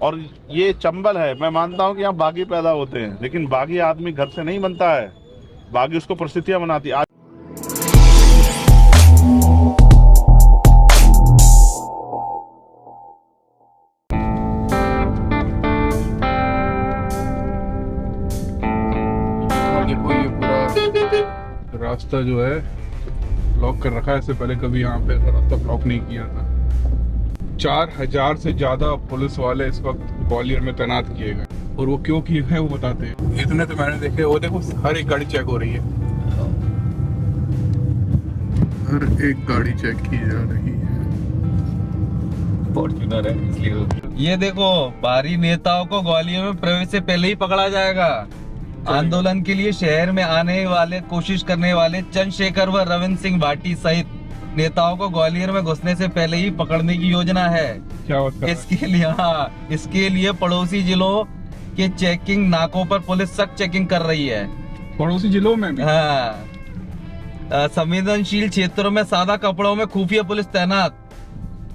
और ये चंबल है। मैं मानता हूँ कि यहाँ बागी पैदा होते हैं, लेकिन बागी आदमी घर से नहीं बनता है, बागी उसको परिस्थितियां बनाती आज। देखो ये पूरा रास्ता जो है ब्लॉक कर रखा है। इससे पहले कभी यहाँ पे रास्ता ब्लॉक नहीं किया था। 4000 से ज्यादा पुलिस वाले इस वक्त ग्वालियर में तैनात किए गए, और वो क्यों किए गए वो बताते हैं। इतने तो मैंने देखे, वो देखो हर एक गाड़ी चेक हो रही है, हर एक गाड़ी चेक की जा रही है। फॉर्च्यूनर है इसलिए। ये देखो, बाहरी नेताओं को ग्वालियर में प्रवेश से पहले ही पकड़ा जाएगा। आंदोलन के लिए शहर में आने वाले कोशिश करने वाले चंद्रशेखर व रविंद्र सिंह भाटी सहित नेताओं को ग्वालियर में घुसने से पहले ही पकड़ने की योजना है। क्या होता है? इसके लिए पड़ोसी जिलों के चेकिंग नाकों पर पुलिस सख्त चेकिंग कर रही है। पड़ोसी जिलों में भी? हाँ, संवेदनशील क्षेत्रों में सादा कपड़ों में खुफिया पुलिस तैनात।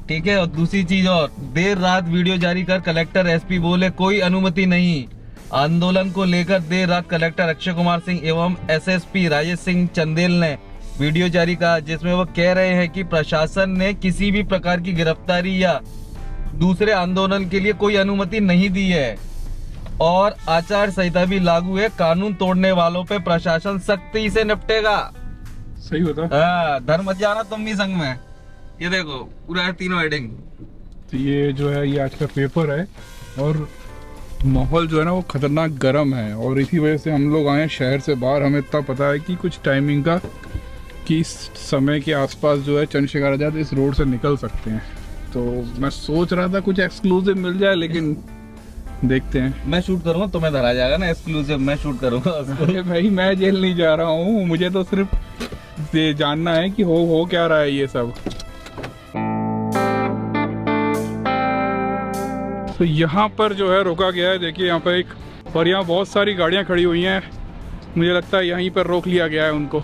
ठीक है। और दूसरी चीज और, देर रात वीडियो जारी कर कलेक्टर एसपी बोले कोई अनुमति नहीं। आंदोलन को लेकर देर रात कलेक्टर अक्षय कुमार सिंह एवं एसएसपी राजेश सिंह चंदेल ने वीडियो जारी कहा, जिसमें वो कह रहे हैं कि प्रशासन ने किसी भी प्रकार की गिरफ्तारी या दूसरे आंदोलन के लिए कोई अनुमति नहीं दी है और आचार संहिता भी लागू है। कानून तोड़ने वालों पे प्रशासन सख्ती से निपटेगा। सही होता। हाँ, धर्म जाना तुम भी संग में। ये देखो पूरा तीनों हेडिंग। तो ये जो है ये आज का पेपर है, और माहौल जो है ना वो खतरनाक गर्म है, और इसी वजह से हम लोग आए शहर से बाहर। हमें इतना पता है कि कुछ टाइमिंग का, कि इस समय के आसपास जो है चंद्रशेखर आजाद इस रोड से निकल सकते हैं। तो मैं सोच रहा था कुछ एक्सक्लूसिव मिल जाए, लेकिन देखते हैं। मैं शूट करूंगा, तुम्हें धरा जाएगा ना एक्सक्लूसिव। मैं शूट करूंगा। अरे भाई, मैं जेल नहीं जा रहा हूँ, मुझे तो सिर्फ ये जानना है कि हो क्या रहा है ये सब। तो यहाँ पर जो है रोका गया है, देखिए यहाँ पर एक, और यहाँ बहुत सारी गाड़ियाँ खड़ी हुई हैं। मुझे लगता है यहीं पर रोक लिया गया है उनको।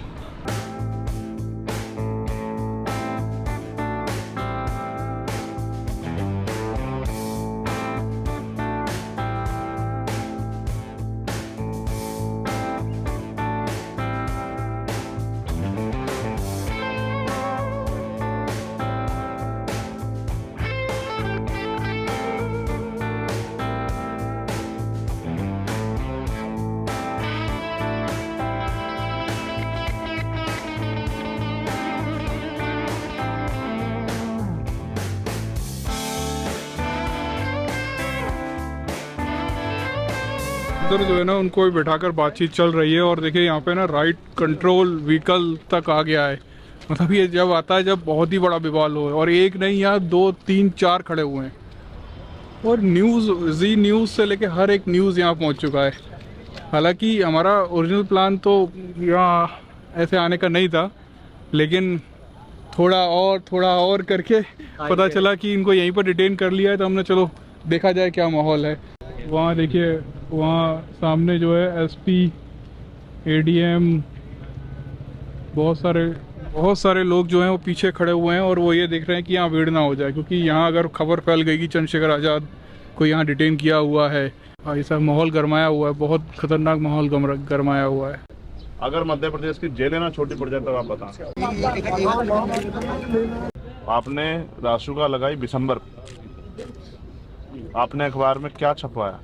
उधर जो है ना उनको भी बैठाकर बातचीत चल रही है, और देखिए यहाँ पे ना राइट कंट्रोल व्हीकल तक आ गया है। मतलब ये जब आता है जब बहुत ही बड़ा विवाद हो, और एक नहीं यहाँ 2 3 4 खड़े हुए हैं, और जी न्यूज़ से लेके हर एक न्यूज़ यहाँ पहुँच चुका है। हालांकि हमारा ओरिजिनल प्लान तो यहाँ ऐसे आने का नहीं था, लेकिन थोड़ा और करके पता चला कि इनको यहीं पर डिटेन कर लिया है, तो हमने चलो देखा जाए क्या माहौल है। वहाँ देखिए, वहाँ सामने जो है एसपी, एडीएम, बहुत सारे लोग जो हैं वो पीछे खड़े हुए हैं, और वो ये देख रहे हैं कि यहाँ भीड़ ना हो जाए, क्योंकि यहाँ अगर खबर फैल गई कि चंद्रशेखर आज़ाद को यहाँ डिटेन किया हुआ है, और ये सब माहौल गरमाया हुआ है, बहुत खतरनाक माहौल गरमाया हुआ है। अगर मध्य प्रदेश की जेलें ना छोटी पड़ जाए तो आप बताएं। आपने रासुका लगाई दिसंबर, आपने अखबार में क्या छपवाया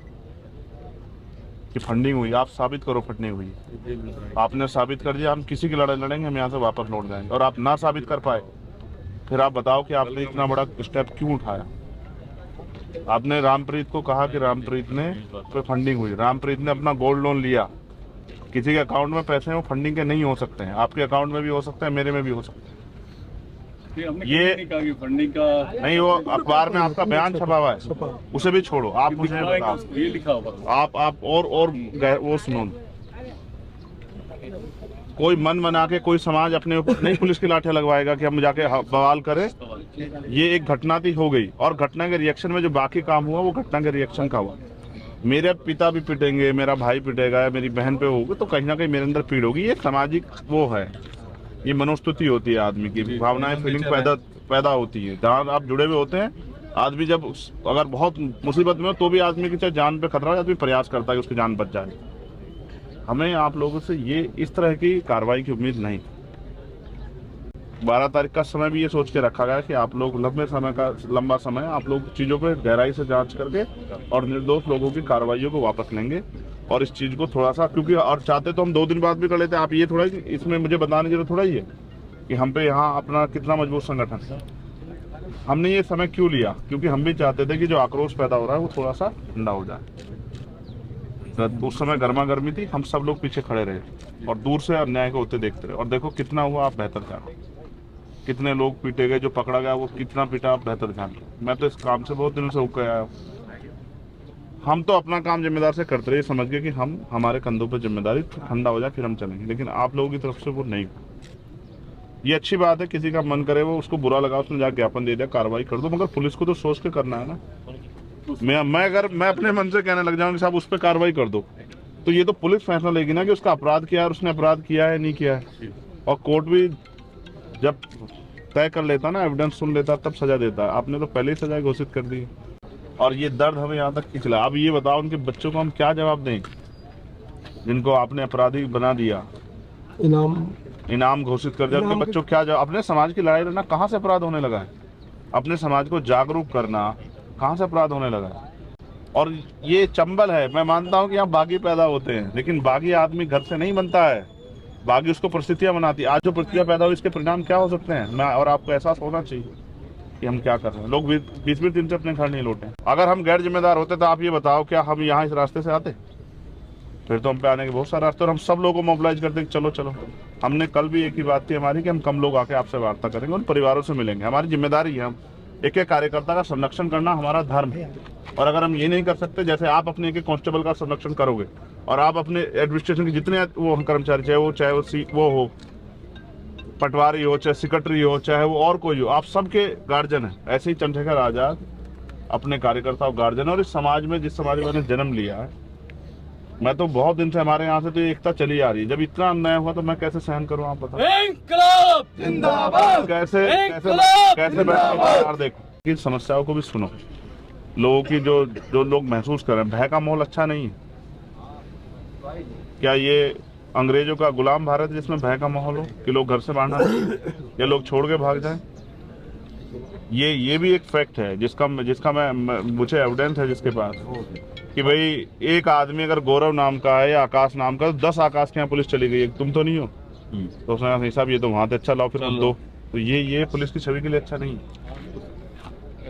कि फंडिंग हुई? आप साबित करो फंडिंग हुई। आपने साबित कर दिया, हम किसी की लड़ाई लड़ेंगे, हम यहाँ से वापस लौट जाएंगे। और आप ना साबित कर पाए, फिर आप बताओ कि आपने इतना बड़ा स्टेप क्यों उठाया। आपने रामप्रीत को कहा कि रामप्रीत ने पे फंडिंग हुई, रामप्रीत ने अपना गोल्ड लोन लिया, किसी के अकाउंट में पैसे वो फंडिंग के नहीं हो सकते हैं, आपके अकाउंट में भी हो सकते हैं, मेरे में भी हो सकते हैं। ये फंडिंग का नहीं, वो अखबार में आपका बयान छपा हुआ है, उसे भी छोड़ो। आप मुझे बताओ, ये लिखा होगा। आप और वो सुनो, कोई मन बना के कोई समाज अपने ऊपर नहीं पुलिस की लाठियां लगवाएगा कि हम जाके बवाल करें। ये एक घटना थी, हो गई, और घटना के रिएक्शन में जो बाकी काम हुआ वो घटना के रिएक्शन का हुआ। मेरे पिता भी पिटेंगे, मेरा भाई पिटेगा, मेरी बहन पे होगी, तो कहीं ना कहीं मेरे अंदर पीड़ होगी। ये सामाजिक वो है, ये मनोस्तुति होती है, आदमी की भावनाएं, फीलिंग पैदा होती है। जहाँ आप जुड़े हुए होते हैं आदमी जब अगर बहुत मुसीबत में हो तो भी आदमी की चाहे जान पे खतरा हो, आदमी प्रयास करता है कि उसकी जान बच जाए। हमें आप लोगों से ये इस तरह की कार्रवाई की उम्मीद नहीं। 12 तारीख का समय भी ये सोच के रखा गया कि आप लोग लंबा समय आप लोग चीज़ों पे गहराई से जांच करके और निर्दोष लोगों की कार्रवाइयों को वापस लेंगे। और इस चीज़ को थोड़ा सा, क्योंकि और चाहते तो हम 2 दिन बाद भी कर लेते। आप ये थोड़ा, इसमें मुझे बताने की जरूरत थोड़ा ही है कि हम पे यहाँ अपना कितना मजबूत संगठन है। हमने ये समय क्यों लिया? क्योंकि हम भी चाहते थे कि जो आक्रोश पैदा हो रहा है वो थोड़ा सा ठंडा हो जाए। तो उस समय गर्मा गर्मी थी, हम सब लोग पीछे खड़े रहे और दूर से अन्याय को होते देखते रहे। और देखो कितना हुआ, आप बेहतर जानो। कितने लोग पीटे गए, जो पकड़ा गया वो कितना पीटा, आप बेहतर जानो। मैं तो इस काम से बहुत दिनों से होकर आया हूँ। हम तो अपना काम जिम्मेदार से करते रहे, समझ गए कि हमारे कंधों पर जिम्मेदारी, ठंडा हो जाए फिर हम चलेंगे। लेकिन आप लोगों की तरफ से वो नहीं। ये अच्छी बात है, किसी का मन करे वो उसको बुरा लगा, उसने जाकर ज्ञापन दे दिया, कार्रवाई कर दो, मगर पुलिस को तो सोच के करना है ना। मैं अपने मन से कहने लग जाऊँ कि साहब उस पर कार्रवाई कर दो, तो ये तो पुलिस फैसला लेगी ना कि उसका अपराध किया है और उसने अपराध किया है नहीं किया है। और कोर्ट भी जब तय कर लेता ना, एविडेंस सुन लेता, तब सजा देता है। आपने तो पहले ही सजा घोषित कर दी और ये दर्द हमें यहाँ तक खिंचला। अब ये बताओ उनके बच्चों को हम क्या जवाब दें जिनको आपने अपराधी बना दिया, इनाम घोषित कर दिया। उनके बच्चों क्या जवाब? अपने समाज की लड़ाई लड़ना कहाँ से अपराध होने लगा है? अपने समाज को जागरूक करना कहाँ से अपराध होने लगा है? और ये चंबल है। मैं मानता हूँ कि यहाँ बागी पैदा होते हैं, लेकिन बागी आदमी घर से नहीं बनता है, बागी उसको परिस्थितियाँ बनाती है। आज जो परिस्थितियाँ पैदा हुई, इसके परिणाम क्या हो सकते हैं? मैं और आपको एहसास होना चाहिए कि हम क्या कर रहे हैं। लोग 20-20 दिन से अपने घर नहीं लौटे। अगर हम गैर जिम्मेदार होते तो आप ये बताओ, क्या हम यहाँ इस रास्ते से आते? फिर तो हम पे आने के बहुत सारे रास्ते, और हम सब लोगों को मोबिलाइज करते कि चलो चलो। हमने कल भी एक ही बात थी हमारी कि हम कम लोग आके आपसे वार्ता करेंगे, उन परिवारों से मिलेंगे। हमारी जिम्मेदारी है, हम एक एक कार्यकर्ता का संरक्षण करना हमारा धर्म है। और अगर हम ये नहीं कर सकते, जैसे आप अपने एक कांस्टेबल का संरक्षण करोगे और आप अपने एडमिनिस्ट्रेशन के जितने वो कर्मचारी, चाहे वो हो पटवारी हो, चाहे सेक्रेटरी हो, चाहे वो और कोई हो, आप सबके गार्जियन है। ऐसे ही चंद्रशेखर आजाद अपने कार्यकर्ताओं गार्जियन। और इस समाज में, जिस समाज में मैंने जन्म लिया है, मैं तो बहुत दिन से, हमारे यहाँ से तो एकता चली आ रही है। जब इतना अन्याय हुआ तो मैं कैसे सहन करूँ? आप बताओ। इंकलाब जिंदाबाद। कैसे देखो कि समस्याओं को भी सुनो, लोगों की जो लोग महसूस कर रहे हैं। भय का माहौल अच्छा नहीं है। क्या ये अंग्रेजों का गुलाम भारत है जिसमें भय का माहौल हो कि लोग घर से बाहर ना या लोग छोड़ के भाग जाएं? ये भी एक फैक्ट है जिसका मुझे एविडेंस है जिसके पास, कि भाई एक आदमी अगर गौरव नाम का है या आकाश नाम का, 10 आकाश के यहाँ पुलिस चली गई, तुम तो नहीं हो। तो उसने कहा साहब ये तो वहां से अच्छा लाओ, फिर हम दो। तो ये पुलिस की छवि के लिए अच्छा नहीं है।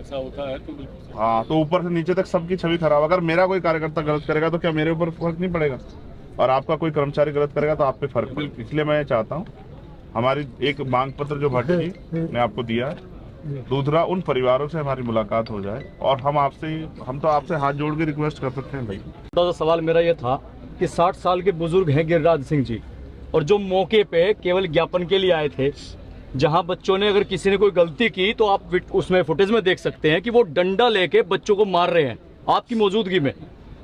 ऐसा होता है तो हाँ, तो ऊपर से नीचे तक सबकी छवि खराब। अगर मेरा कोई कार्यकर्ता गलत करेगा तो क्या मेरे ऊपर फर्क नहीं पड़ेगा? और आपका कोई कर्मचारी गलत करेगा तो आप पे फर्क पड़ेगा। इसलिए मैं चाहता हूँ, हमारी एक मांग पत्र जो भट्टी ने आपको दिया है, दूसरा उन परिवारों से हमारी मुलाकात हो जाए और हम तो आपसे हाथ जोड़ के रिक्वेस्ट कर सकते हैं भाई। तो सवाल मेरा ये था कि 60 साल के बुजुर्ग हैं गिरिराज सिंह जी, और जो मौके पे केवल ज्ञापन के लिए आए थे, जहां बच्चों ने, अगर किसी ने कोई गलती की तो आप उसमें फुटेज में देख सकते हैं कि वो डंडा लेके बच्चों को मार रहे हैं आपकी मौजूदगी में।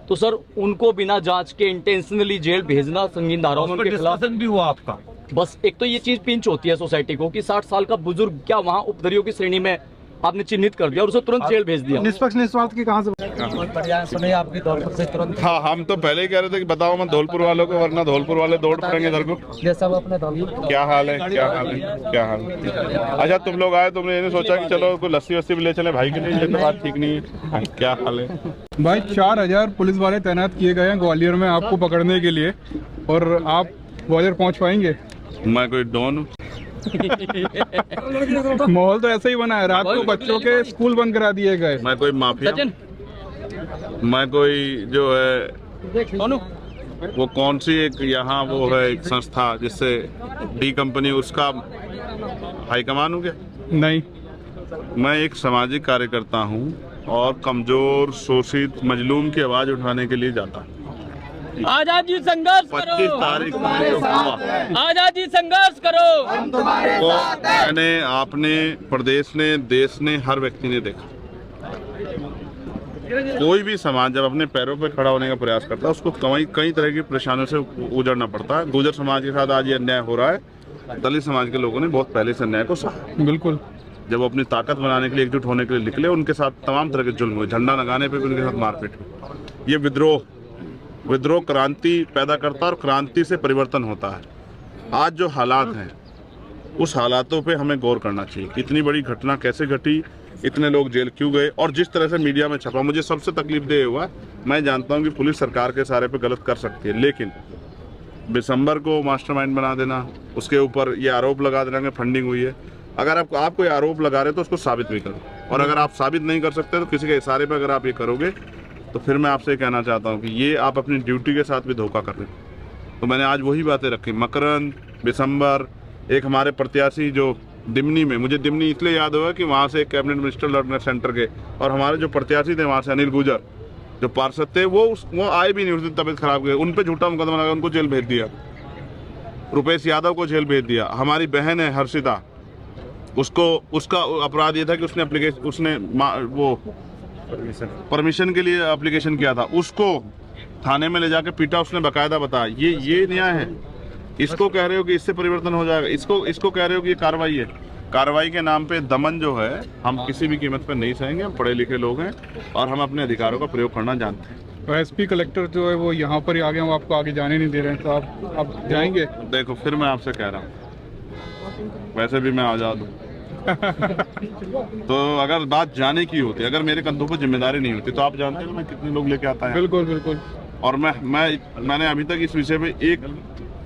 तो सर, उनको बिना जांच के इंटेंशनली जेल भेजना संगीन धाराओं के खिलाफ भी हुआ आपका? बस एक तो ये चीज पिंच होती है सोसाइटी को कि 60 साल का बुजुर्ग क्या वहाँ उपद्रवियों की श्रेणी में आपने चिन्हित कर दिया और उसे तुरंत जेल भेज दिया। निष्पक्ष निस्वार्थ की कहां से आपकी धौलपुर से तुरंत। हाँ, हम तो पहले ही कह रहे थे कि बताओ मत धौलपुर वालों को, वरना धौलपुर वाले दौड़ पड़ेंगे इधर को। सब अपने धौलपुर। क्या हाल है? अच्छा, तुम लोग आए, तुमने ये नहीं सोचा कि चलो कोई लस्सी वस्सी भी ले चले भाई के लिए? ये तो बात ठीक नहीं है। क्या हाल है भाई? 4000 पुलिस वाले तैनात किए गए हैं ग्वालियर में आपको पकड़ने के लिए, और आप ग्वालियर पहुंच पाएंगे? मैं कोई डॉन हूँ? माहौल तो ऐसा ही बना है। रात को बच्चों के स्कूल बंद करा दिए गए। मैं कोई माफिया? मैं कोई जो है वो कौन सी एक यहाँ वो है एक संस्था जिससे डी कंपनी, उसका हाईकमान हूँ क्या? नहीं, मैं एक सामाजिक कार्यकर्ता हूँ और कमजोर, शोषित, मजलूम की आवाज उठाने के लिए जाता हूँ। आजादी संघर्ष करो। 25 तारीख को आजादी संघर्ष करो। तो मैंने, आपने, प्रदेश ने, देश ने, हर व्यक्ति ने देखा, कोई भी समाज जब अपने पैरों पर खड़ा होने का प्रयास करता है उसको कई तरह की परेशानियों से गुजरना पड़ता है। गुर्जर समाज के साथ आज ये अन्याय हो रहा है, दलित समाज के लोगों ने बहुत पहले से अन्याय को सहा। बिल्कुल। जब वो अपनी ताकत बनाने के लिए, एकजुट होने के लिए निकले, उनके साथ तमाम तरह के जुल्म हुए, झंडा लगाने पे भी उनके साथ मारपीट हुई। ये विद्रोह क्रांति पैदा करता है और क्रांति से परिवर्तन होता है। आज जो हालात हैं उस हालातों पे हमें गौर करना चाहिए। इतनी बड़ी घटना कैसे घटी, इतने लोग जेल क्यों गए, और जिस तरह से मीडिया में छपा, मुझे सबसे तकलीफ दे हुआ, मैं जानता हूँ कि पुलिस सरकार के सारे पे गलत कर सकती है, लेकिन दिसंबर को मास्टरमाइंड बना देना, उसके ऊपर ये आरोप लगा देना कि फंडिंग हुई है। अगर आप कोई आरोप लगा रहे तो उसको साबित भी करो, और अगर आप साबित नहीं कर सकते तो किसी के इशारे पर अगर आप ये करोगे तो फिर मैं आपसे कहना चाहता हूँ कि ये आप अपनी ड्यूटी के साथ भी धोखा कर रहे हो। तो मैंने आज वही बातें रखी, मकरंद, दिसंबर, एक हमारे प्रत्याशी जो दिमनी में, मुझे दिमनी इसलिए याद हुआ कि वहाँ से एक कैबिनेट मिनिस्टर लड़ने सेंटर के, और हमारे जो प्रत्याशी थे वहाँ से अनिल गुजर जो पार्षद थे, वो आए भी नहीं, उस दिन तबीयत खराब गई, उन पे झूठा मुकदमा लगा, उनको जेल भेज दिया। रुपेश यादव को जेल भेज दिया। हमारी बहन है हर्षिता, उसका अपराध ये था कि उसने वो परमिशन के लिए एप्लीकेशन किया था, उसको थाने में ले जाके पीटा, उसने बकायदा बताया। ये न्याय है? इसको कह रहे हो कि इससे परिवर्तन हो जाएगा, इसको कह रहे हो कि ये कार्रवाई है। कार्रवाई के नाम पे दमन जो है हम किसी भी कीमत पर नहीं सहेंगे। हम पढ़े लिखे लोग हैं और हम अपने अधिकारों का प्रयोग करना जानते हैं। तो एसपी कलेक्टर जो है वो यहाँ पर ही आ गए, हम आपको आगे जाने नहीं दे रहे हैं, तो आप जाएंगे? देखो, फिर मैं आपसे कह रहा हूँ, वैसे भी मैं आज़ाद हूँ तो अगर बात जाने की होती, अगर मेरे कंधों पर जिम्मेदारी नहीं होती, तो आप जानते हो मैं कितने लोग लेके आता है। बिल्कुल बिल्कुल। और मैंने अभी तक इस विषय पे एक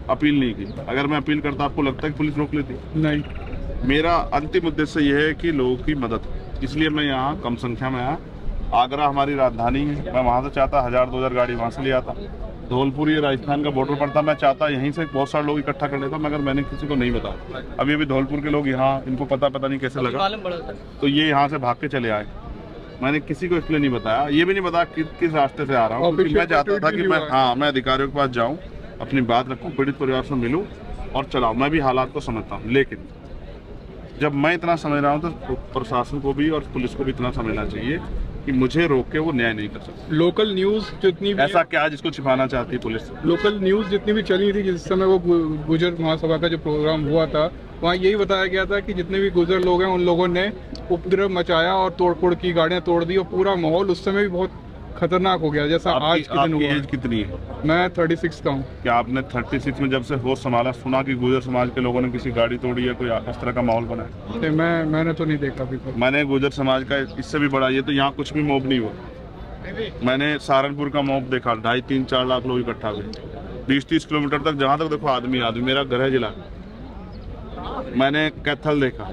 अपील नहीं की। अगर मैं अपील करता, आपको लगता है कि पुलिस रोक लेती? नहीं। मेरा अंतिम उद्देश्य यह है कि लोगों की मदद, इसलिए मैं यहाँ कम संख्या में आया। आगरा हमारी राजधानी है, मैं वहाँ से चाहता 1000-2000 गाड़ी वहाँ से ले आता। धौलपुर ये राजस्थान का बॉर्डर पड़ता, मैं चाहता यहीं से बहुत सारे लोग इकट्ठा कर लेता, मगर मैंने किसी को नहीं बताया। अभी धौलपुर के लोग यहाँ, इनको पता नहीं कैसे लगा, तो ये यहाँ से भाग के चले आए। मैंने किसी को इसलिए नहीं बताया, ये भी नहीं बताया किस रास्ते से आ रहा हूँ, क्योंकि मैं चाहता था कि मैं अधिकारियों के पास जाऊँ, अपनी बात रखूँ, पीड़ित परिवार से मिलूँ और चलाऊँ। मैं भी हालात को समझता हूँ, लेकिन जब मैं इतना समझ रहा हूँ तो प्रशासन को भी और पुलिस को भी इतना समझना चाहिए कि मुझे रोक के वो न्याय नहीं कर सकते। लोकल न्यूज़ जितनी भी, ऐसा क्या जिसको छिपाना चाहती है पुलिस? लोकल न्यूज़ जितनी भी चली थी जिस समय वो गुजर महासभा का जो प्रोग्राम हुआ था, वहाँ यही बताया गया था कि जितने भी गुजर लोग हैं उन लोगों ने उपद्रव मचाया और तोड़फोड़ की, गाड़ियाँ तोड़ दी, और पूरा माहौल उस समय भी बहुत खतरनाक हो गया, जैसा आज के दिन हुआ। एज कितनी है? मैं 36 का हूँ। क्या आपने 36 में जब से होश संभाला सुना कि गुजर समाज के लोगों ने किसी गाड़ी तोड़ी है, कोई इस तरह का माहौल बना है? मैंने तो नहीं देखा अभी तक। मैंने गुजर समाज का इससे भी बड़ा, ये तो यहाँ कुछ भी मॉब नहीं हुआ। मैंने सहारनपुर का मॉब देखा, 2.5-3-4 लाख लोग इकट्ठा हुए, 20-30 किलोमीटर तक, जहाँ तक देखो आदमी। मेरा घर है जिला। मैंने कैथल देखा,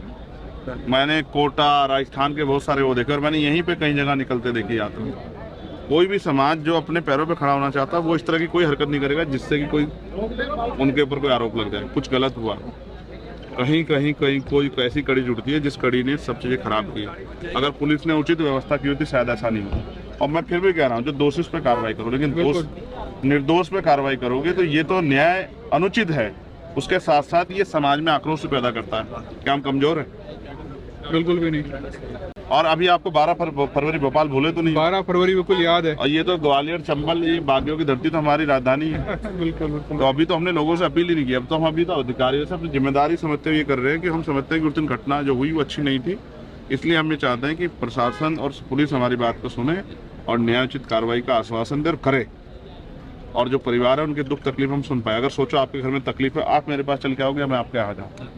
मैंने कोटा, राजस्थान के बहुत सारे वो देखे, और मैंने यहीं पे कई जगह निकलते देखी आते। कोई भी समाज जो अपने पैरों पे खड़ा होना चाहता है वो इस तरह की कोई हरकत नहीं करेगा जिससे कि कोई उनके ऊपर कोई आरोप लग जाए, कुछ गलत हुआ। कहीं कोई ऐसी कड़ी जुड़ती है जिस कड़ी ने सब चीज़ें खराब की। अगर पुलिस ने उचित व्यवस्था की होती शायद ऐसा नहीं होता। और मैं फिर भी कह रहा हूँ, जो दोषी पे कार्रवाई करो, लेकिन निर्दोष पे कार्रवाई करोगे तो ये तो न्याय अनुचित है। उसके साथ साथ ये समाज में आक्रोश पैदा करता है। क्या हम कमजोर हैं? बिल्कुल भी नहीं। और अभी आपको 12 फरवरी भोपाल भूले तो नहीं? 12 फरवरी बिल्कुल याद है। और ये तो ग्वालियर, चंबल, ये बागियों की धरती तो हमारी राजधानी है। बिल्कुल बिल्कुल। तो अभी तो हमने लोगों से अपील ही नहीं की। अब तो हम अभी तो अधिकारियों से अपनी जिम्मेदारी समझते हुए कर रहे हैं कि हम समझते हैं कि उस दिन घटना जो हुई वो अच्छी नहीं थी। इसलिए हम ये चाहते हैं कि प्रशासन और पुलिस हमारी बात को सुने और न्यायोचित कार्रवाई का आश्वासन दे और करे, और जो परिवार है उनके दुख तकलीफ हम सुन पाए। अगर सोचो आपके घर में तकलीफ है, आप मेरे पास चल के आओगे, मैं आपके यहाँ आ जाऊँ।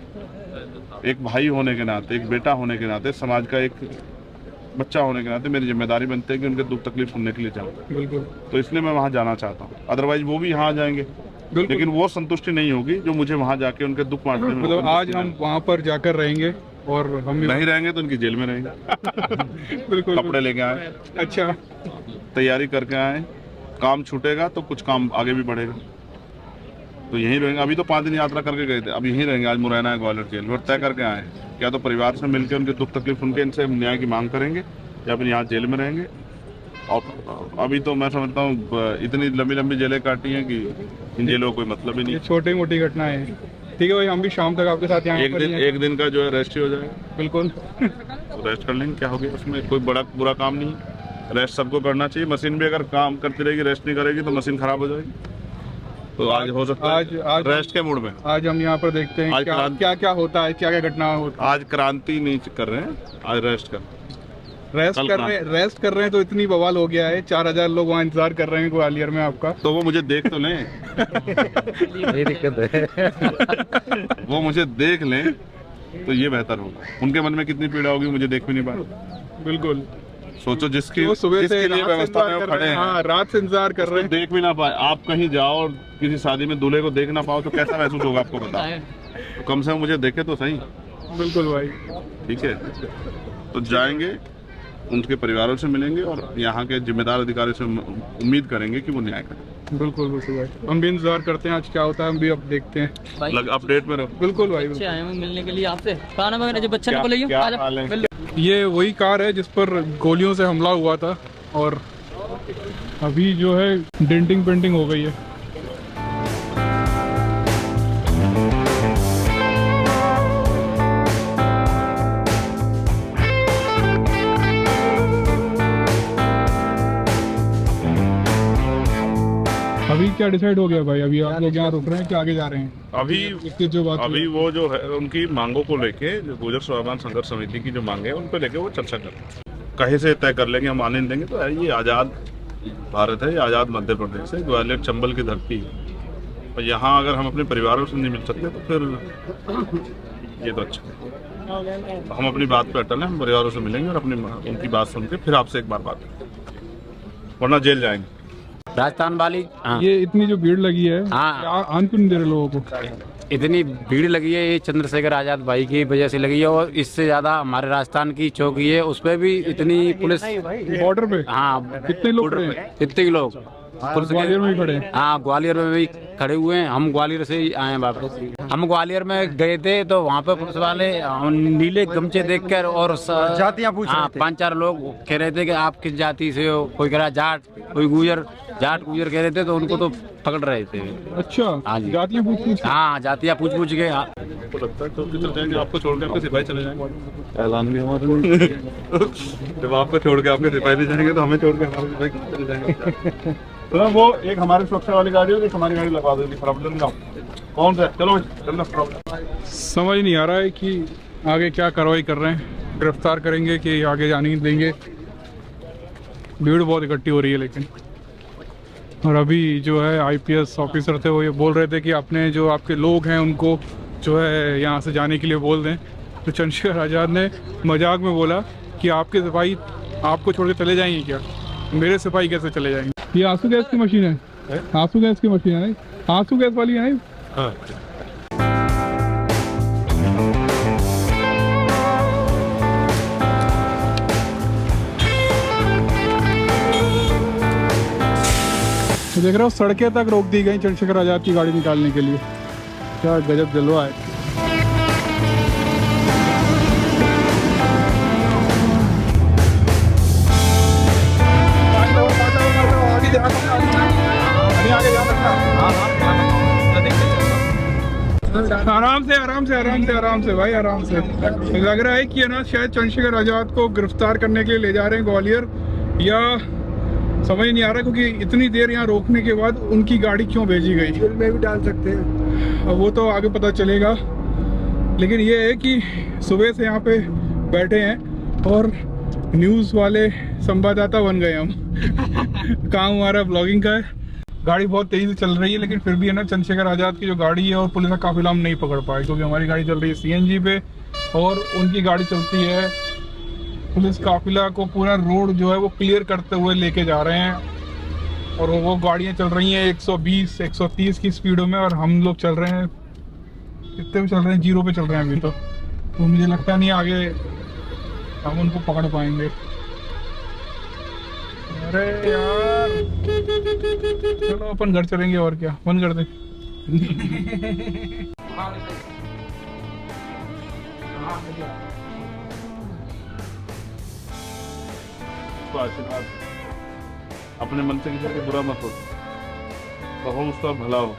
एक भाई होने के नाते, एक बेटा होने के नाते, समाज का एक बच्चा होने के नाते मेरी जिम्मेदारी बनती है कि उनके दुख तकलीफ सुनने के लिए जाऊँ। बिल्कुल। तो इसलिए मैं वहाँ जाना चाहता हूँ। अदरवाइज वो भी यहाँ आ जाएंगे, लेकिन वो संतुष्टि नहीं होगी जो मुझे वहाँ जाके उनके दुख बांटने में। मतलब आज हम वहाँ पर जाकर रहेंगे और हम नहीं रहेंगे तो उनकी जेल में रहेंगे। बिल्कुल। कपड़े लेके आए, अच्छा, तैयारी करके आए, काम छूटेगा तो कुछ काम आगे भी बढ़ेगा, तो यहीं रहेंगे। अभी तो 5 दिन यात्रा करके गए थे, अब यहीं रहेंगे। आज मुरैना है ग्वालियर जेल, और तय करके आए क्या तो परिवार से मिलकर उनके दुख तकलीफ उनके, इनसे न्याय की मांग करेंगे, या फिर यहाँ जेल में रहेंगे। और अभी तो मैं समझता हूँ इतनी लंबी लंबी जेलें काटी हैं कि इन जेलों को कोई मतलब ही नहीं। छोटी मोटी घटनाएं हैं। ठीक है भाई, हम भी शाम तक आपके साथ यहाँ एक दिन का जो है रेस्ट ही हो जाएगा। बिल्कुल। तो रेस्ट कर लेंगे, क्या हो गया उसमें? कोई बड़ा बुरा काम नहीं है। रेस्ट सबको करना चाहिए। मशीन भी अगर काम करती रहेगी, रेस्ट नहीं करेगी तो मशीन खराब हो जाएगी। तो आज हो सकता है आज रेस्ट के मूड में। आज हम यहाँ पर देखते हैं आज क्या क्रांति- क्या क्या होता है, क्या क्या घटना होती आज क्रांति नहीं कर रहे हैं, आज रेस्ट कर। है। रेस्ट कल कर रहे हैं तो इतनी बवाल हो गया है, 4000 लोग वहाँ इंतजार कर रहे हैं ग्वालियर में आपका। तो वो मुझे देख तो लें, यही दिक्कत है। वो मुझे देख लें तो ये बेहतर होगा। उनके मन में कितनी पीड़ा होगी मुझे देख भी नहीं पाए। बिल्कुल, सोचो जिसकी वो सुबह से जिसके लिए रात से व्यवस्था में इंतजार वो कर खड़े रहे हैं। हैं, हाँ, रात से इंतजार कर रहे हैं। देख भी ना पाए। आप कहीं जाओ और किसी शादी में दूल्हे को देख ना पाओ तो कैसा महसूस होगा आपको बताओ। तो कम से कम मुझे देखे तो सही। बिल्कुल भाई, ठीक है, तो जाएंगे, उनके परिवारों से मिलेंगे और यहाँ के जिम्मेदार अधिकारी से उम्मीद करेंगे कि वो न्याय करें। बिल्कुल बिल्कुल भाई, हम भी इंतजार करते हैं आज क्या होता है, हम भी अब देखते हैं। अपडेट में रहो। बिल्कुल भाई, अच्छे आए हैं मिलने के लिए आपसे। कहा ना मैं बच्चन को ले क्या हाल है? ये वही कार है जिस पर गोलियों से हमला हुआ था और अभी जो है डेंटिंग पेंटिंग हो गई है। अभी क्या डिसाइड हो गया भाई? अभी आप लोग यहाँ रुक रहे हैं कि आगे जा रहे हैं? अभी इसकी जो बात अभी वो जो है उनकी मांगों को लेके, जो गुर्जर स्वाभिमान संघर्ष समिति की जो मांगे हैं उनको लेके वो चर्चा कर रहे हैं। कहीं से तय कर लेंगे, हम आने नहीं देंगे। तो ये आज़ाद भारत है, ये आज़ाद मध्य प्रदेश है, ग्वालियर चंबल की धरती है। और यहाँ अगर हम अपने परिवारों से नहीं मिल सकते तो फिर ये तो अच्छा है। हम अपनी बात पर अटल हैं, हम परिवारों से मिलेंगे और अपनी उनकी बात सुन के फिर आपसे एक बार बात करेंगे, वरना जेल जाएंगे। राजस्थान वाली ये इतनी जो भीड़ लगी है, हाँ। क्या आन क्यों नहीं दे रहे लोगों को? इतनी भीड़ लगी है, ये चंद्रशेखर आजाद भाई की वजह से लगी है। और इससे ज्यादा हमारे राजस्थान की चौकी है, उस पर भी इतनी पुलिस। बॉर्डर पे हाँ, कितने लोग खड़े हैं? कितने लोग पुलिस ग्वालियर में के। ही खड़े हैं? हाँ, ग्वालियर में भी खड़े हुए हैं। हम ग्वालियर से ही आए हैं वापस। हम ग्वालियर में गए थे तो वहाँ पे पुलिस वाले नीले गमछे देखकर और जातियाँ पूछ रहे थे। 5-4 लोग कह रहे थे कि आप किस जाति से हो। कोई कह रहा जाट, कोई गुजर, जाट गुजर कह रहे थे, तो उनको तो पकड़ रहे थे। अच्छा, हाँ जी। जातियाँ पूछ हाँ, जातियाँ पूछ पूछ के। हाँ। आपको लगता है तो किधर जाएंगे? आपको छोड़ के आपके सिपाही चले जाएंगे? ऐलान भी हमारा नहीं। जब आपको छोड़ के आपके सिपाही नहीं जाएंगे तो हमें छोड़ के हमारे सिपाही चले जाएंगे। तो वो एक हमारी सुरक्षा वाली गाड़ी होगी, हमारी गाड़ी लगा देगी। प्रॉब्लम ना कौन सा? चलो चलो। प्रॉब्लम समझ नहीं आ रहा है कि आगे क्या कार्रवाई कर रहे हैं। गिरफ्तार करेंगे कि आगे जाने नहीं देंगे? भीड़ बहुत इकट्ठी हो रही है लेकिन। और अभी जो है आईपीएस ऑफिसर थे, वो ये बोल रहे थे कि अपने जो आपके लोग हैं उनको जो है यहाँ से जाने के लिए बोल दें। तो चंद्रशेखर आज़ाद ने मजाक में बोला कि आपके सिपाही आपको छोड़ के चले जाएंगे क्या? मेरे सिपाही कैसे चले जाएंगे? ये आंसू गैस की मशीन है, आंसू गैस की मशीन है, नहीं आंसू गैस वाली है, नहीं? हाँ। तो देख रहे हो सड़कें तक रोक दी गई चंद्रशेखर आज़ाद की गाड़ी निकालने के लिए। क्या गजब जलवा है। आराम से आराम से आराम से आराम से भाई, आराम से। लग रहा है कि ना शायद चंद्रशेखर आज़ाद को गिरफ्तार करने के लिए ले जा रहे हैं ग्वालियर, या समझ नहीं आ रहा, क्योंकि इतनी देर यहाँ रोकने के बाद उनकी गाड़ी क्यों भेजी गई। जेल में भी डाल सकते हैं, अब वो तो आगे पता चलेगा। लेकिन ये है कि सुबह से यहाँ पे बैठे हैं और न्यूज़ वाले संवाददाता बन गए हम। काम हमारा ब्लॉगिंग का है। गाड़ी बहुत तेज़ी से चल रही है, लेकिन फिर भी है ना चंद्रशेखर आज़ाद की जो गाड़ी है और पुलिस का काफिला हम नहीं पकड़ पाए, क्योंकि हमारी गाड़ी चल रही है सीएनजी पे और उनकी गाड़ी चलती है। पुलिस काफिला को पूरा रोड जो है वो क्लियर करते हुए लेके जा रहे हैं और वो गाड़ियाँ चल रही हैं 120 130 की स्पीडों में, और हम लोग चल रहे हैं कितने पे चल रहे हैं? 0 पे चल रहे हैं अभी तो मुझे लगता नहीं आगे हम उनको पकड़ पाएंगे। अरे यार, चलो अपन घर चलेंगे और क्या, बंद कर दे। आशीर्वाद अपने मन से किसी को बुरा मत हो, कहो उसका भला हो।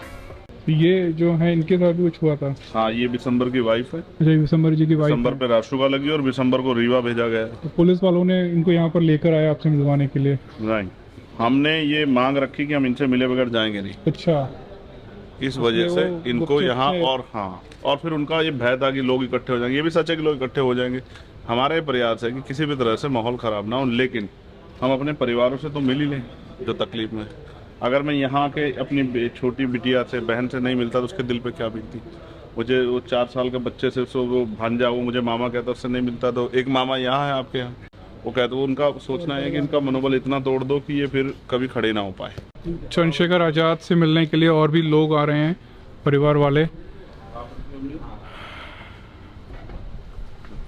ये जो है इनके साथ भी कुछ हुआ था। हाँ, ये दिसंबर की वाइफ है। अच्छा, विशंबर जी की वाइफ। दिसंबर पे राष्ट्रगा लगी और दिसंबर को रीवा भेजा गया। तो पुलिस वालों ने इनको यहाँ पर लेकर आया आपसे मिलवाने के लिए? नहीं, हमने ये मांग रखी कि हम इनसे मिले बगैर जाएंगे नहीं। अच्छा, इस वजह से वो इनको गुप्त यहाँ से- और हाँ, और फिर उनका ये भय था कि लोग इकट्ठे हो जाएंगे। ये भी सच है कि लोग इकट्ठे हो जाएंगे। हमारा ये प्रयास है कि किसी भी तरह से माहौल ख़राब ना हो, लेकिन हम अपने परिवारों से तो मिल ही लें जो तकलीफ में। अगर मैं यहाँ के अपनी छोटी बिटिया से, बहन से नहीं मिलता तो उसके दिल पे क्या बीतती। मुझे वो 4 साल के बच्चे से, वो भांजा, वो मुझे मामा कहता, उससे नहीं मिलता। तो एक मामा यहाँ है आपके यहाँ, वो कहते, वो उनका सोचना है कि इनका मनोबल इतना तोड़ दो कि ये फिर कभी खड़े ना हो पाए। चंद्रशेखर आज़ाद से मिलने के लिए और भी लोग आ रहे हैं, परिवार वाले।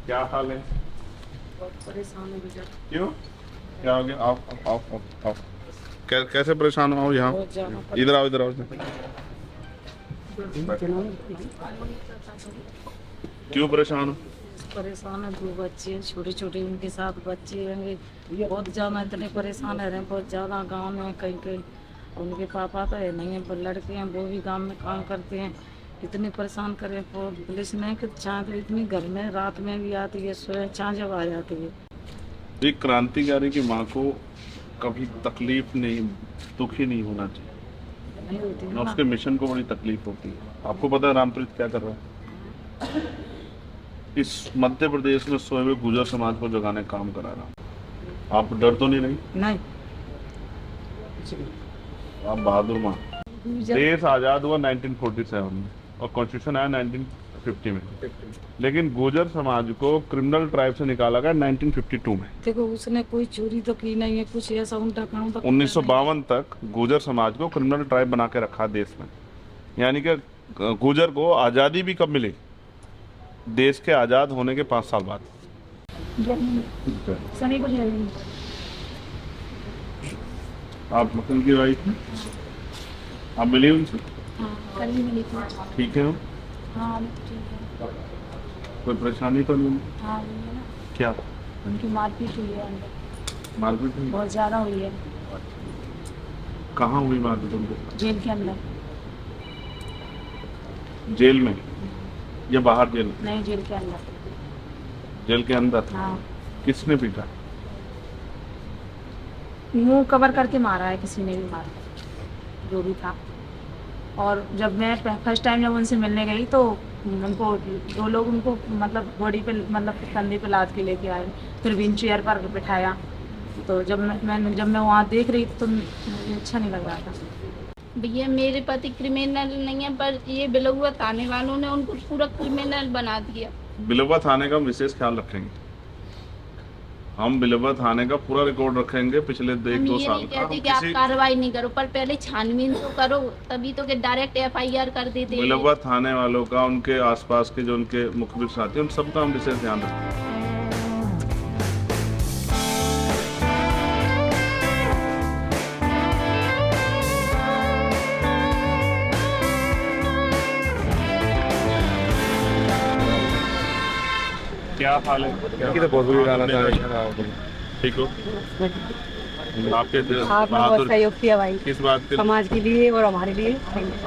क्या हाल है? परेशान है बेटा, क्यों, क्या हो गया? आओ। कैसे परेशान हो? यहाँ बहुत ज्यादा इधर आओ, इधर आओ। क्यों परेशान हो? परेशान है। 2 बच्चे छोटे छोटे, उनके साथ बच्चे हैं, बहुत ज्यादा इतने परेशान है बहुत ज्यादा। गांव में कहीं उनके पापा तो है नहीं है, पर लड़के हैं वो भी गांव में काम करते हैं। इतने परेशान करे पुलिस ने कि चाँद इतनी घर में रात में भी आती है, सुबह चाँद जब आ जाती है। एक क्रांतिकारी की माँ को कभी तकलीफ नहीं, दुखी नहीं होना चाहिए। नहीं होती है ना ना। उसके मिशन को बड़ी तकलीफ होती है। आपको पता है रामप्रीत क्या कर रहा है? इस मध्य प्रदेश में सोए हुए गुर्जर समाज को जगाने का काम करा रहा हूँ। आपको डर तो नहीं रही? नहीं, आप बहादुर माँ। देश आज़ाद हुआ 1947 में और कॉन्स्टिट्यूशन आया 1950 में, लेकिन गुर्जर समाज को क्रिमिनल ट्राइब से निकाला गया 1952 में। देखो उसने कोई चोरी तो की नहीं है, कुछ ऐसा उल्टा काम तो 1952 तक गुर्जर समाज को क्रिमिनल ट्राइब बना के रखा देश में। यानी कि गुर्जर को आज़ादी भी कब मिली? देश के आज़ाद होने के 5 साल बाद। सभी को आप मक्खन की वाइफ हैं? आप मिली उनसे? कल ही मिली थी। ठीक है? हाँ ठीक है। कोई परेशानी तो नहीं? हाँ वही है ना, क्या उनकी मारपीट हुई है अंदर, मारपीट हुई? बहुत ज्यादा हुई है। कहाँ हुई मारपीट उनको? जेल के अंदर। जेल में या बाहर जेल में? नहीं, जेल के अंदर। जेल के अंदर। हाँ, किसने पीटा? मुंह कवर करके मारा है, किसी ने भी मारा, जो भी था। और जब मैं फर्स्ट टाइम जब उनसे मिलने गई तो उनको 2 लोग उनको मतलब बॉडी पे, मतलब कंधे पे लाद के लेके आए, फिर व्हील चेयर पर बिठाया। तो जब मैं वहाँ देख रही थी तो मुझे अच्छा नहीं लग रहा था। भैया मेरे पति क्रिमिनल नहीं है, पर ये बिलौआ थाने वालों ने उनको पूरा क्रिमिनल बना दिया। बिलवा थाने का विशेष ख्याल रखेंगे हम। बिलवा थाने का पूरा रिकॉर्ड रखेंगे पिछले हम 1-2 ये साल नहीं का। कहते कि आप कार्रवाई नहीं करो, पर पहले छानबीन तो करो, तभी तो कि डायरेक्ट FIR कर देते। बिलवा थाने वालों का, उनके आसपास के जो उनके मुखबिर साथी, उन सबका हम विशेष ध्यान रखेंगे। क्या हाल है? तो बहुत बुरी हालत है। ठीक हो? आपके आपने बहुत बहादुर सहयोग किया भाई, किस बात के? समाज के लिए और हमारे लिए।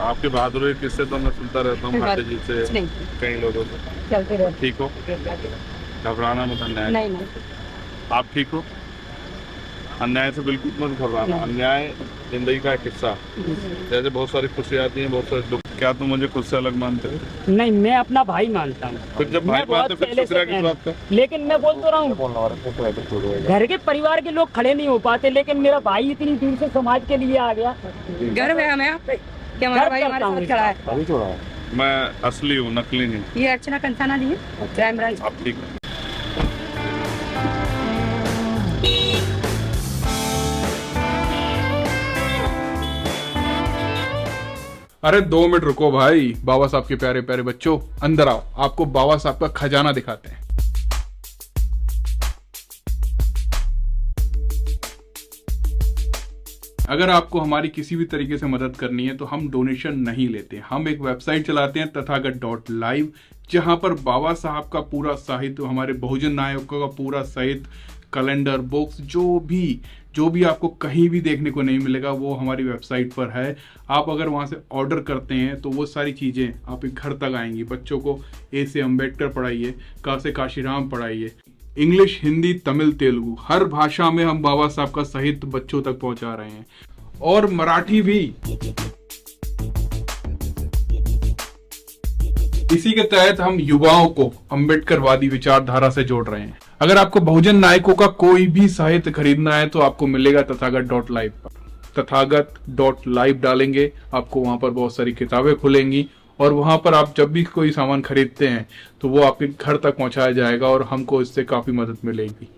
आपके बहादुरी किससे तो मैं सुनता रहता हूँ, भाटे जी से, नहीं, कई लोगों से। चलते रहे। ठीक हो? घबराना मत अन्याय। नहीं नहीं, आप ठीक हो? अन्याय से बिल्कुल मत घबराना। अन्याय जिंदगी का एक हिस्सा। जैसे बहुत सारी खुशियाँ आती हैं, बहुत सारे दुख। क्या तुम मुझे खुद से अलग मानते हो? नहीं, मैं अपना भाई मानता हूँ। फिर जब भाई मानते फिर शुक्रिया किस बात का? लेकिन मैं बोल तो रहा हूँ, घर के परिवार के लोग खड़े नहीं हो पाते, लेकिन मेरा भाई इतनी दूर से समाज के लिए आ गया। गर्व है हमें आप पे कि हमारा भाई हमारे साथ खड़ा है। मैं असली हूँ, नकली नहीं। ये अर्चना कंसाना जी है, क्राइम ब्रांच। आप ठीक हो? अरे 2 मिनट रुको भाई, बाबा साहब के प्यारे प्यारे बच्चों, अंदर आओ, आपको बाबा साहब का खजाना दिखाते हैं। अगर आपको हमारी किसी भी तरीके से मदद करनी है तो हम डोनेशन नहीं लेते। हम एक वेबसाइट चलाते हैं तथागत.live, जहां पर बाबा साहब का पूरा साहित्य, हमारे बहुजन नायकों का पूरा साहित्य, कैलेंडर, बुक्स, जो भी आपको कहीं भी देखने को नहीं मिलेगा वो हमारी वेबसाइट पर है। आप अगर वहां से ऑर्डर करते हैं तो वो सारी चीज़ें आपके घर तक आएंगी। बच्चों को ए से अम्बेडकर पढ़ाइए, का से काशीराम पढ़ाइए, इंग्लिश, हिंदी, तमिल, तेलुगु, हर भाषा में हम बाबा साहब का साहित्य बच्चों तक पहुंचा रहे हैं, और मराठी भी। इसी के तहत हम युवाओं को अम्बेडकरवादी विचारधारा से जोड़ रहे हैं। अगर आपको बहुजन नायकों का कोई भी साहित्य खरीदना है तो आपको मिलेगा तथागत.live पर। तथागत.live डालेंगे, आपको वहां पर बहुत सारी किताबें खुलेंगी और वहां पर आप जब भी कोई सामान खरीदते हैं तो वो आपके घर तक पहुंचाया जाएगा और हमको इससे काफी मदद मिलेगी।